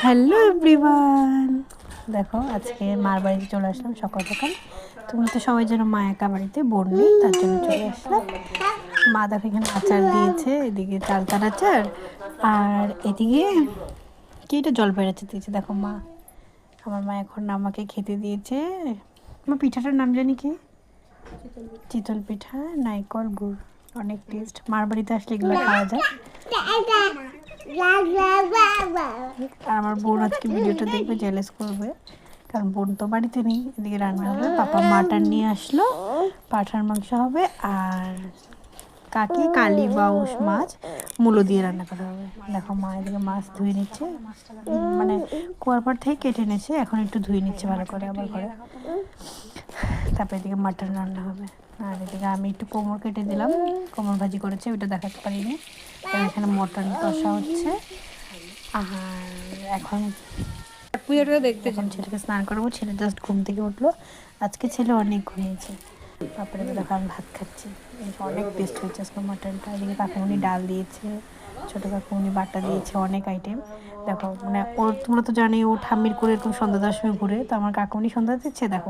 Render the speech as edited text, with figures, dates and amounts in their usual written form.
Hello everyone, দেখো আজকে মার বাড়িতে চলে আসলাম সকাল সকাল। তুমি তো সবাই যেন মা একা বাড়িতে বোন নেই, তার জন্য চলে আসলাম। মা দেখো এখানে আচার দিয়েছে, এদিকে চালতার আচার, আর এদিকে কি এটা জলপাইয়ের আচার দিয়েছে। দেখো মা, আমার মা এখন আমাকে খেতে দিয়েছে। আমার পিঠাটার নাম জানি কি, চিতল পিঠা, নারকল গুড়, অনেক টেস্ট। মার বাড়িতে আসলে এগুলো খাওয়া যায়। আর আমার বোন আজকে ভিডিওটা দেখবে, জেলেস করবে, কারণ বোন তো বাড়িতে নেই। এদিকে রান্না হবে, পাপা মাটন নিয়ে আসলো, পাঠার মাংস হবে, আর কাকি কালি বাউস মাছ মূলো দিয়ে রান্না করা হবে। দেখো মা এদিকে মাছ ধুয়ে নিচ্ছে, মানে কুয়ার পর থেকে কেটে নিচ্ছে, এখন একটু ধুয়ে নিচ্ছে ভালো করে আবার করে। তারপরে এদিকে মাটন রান্না হবে। আর এদিকে আমি একটু কোমর কেটে দিলাম, কোমর ভাজি করেছে, ওইটা দেখাতে পারিনি। আর এখানে মটন কষা হচ্ছে। আর এখন এখন ছেলেকে স্নান করাবো। ছেলে জাস্ট ঘুম থেকে উঠলো, আজকে ছেলে অনেক ঘুমিয়েছে। তারপরে দেখো আমি ভাত খাচ্ছি, অনেক টেস্ট হয়েছে আজকে মাটনটা। এদিকে কাকুমনি ডাল দিয়েছে, ছোটো কাকুমনি বাটা দিয়েছে, অনেক আইটেম। দেখো মানে ওর, তোমরা তো জানি ও ঠাম্মির করে এরকম সন্ধ্যা 10টার সময় ঘুরে, তো আমার কাকুমনি সন্ধ্যা দিচ্ছে। দেখো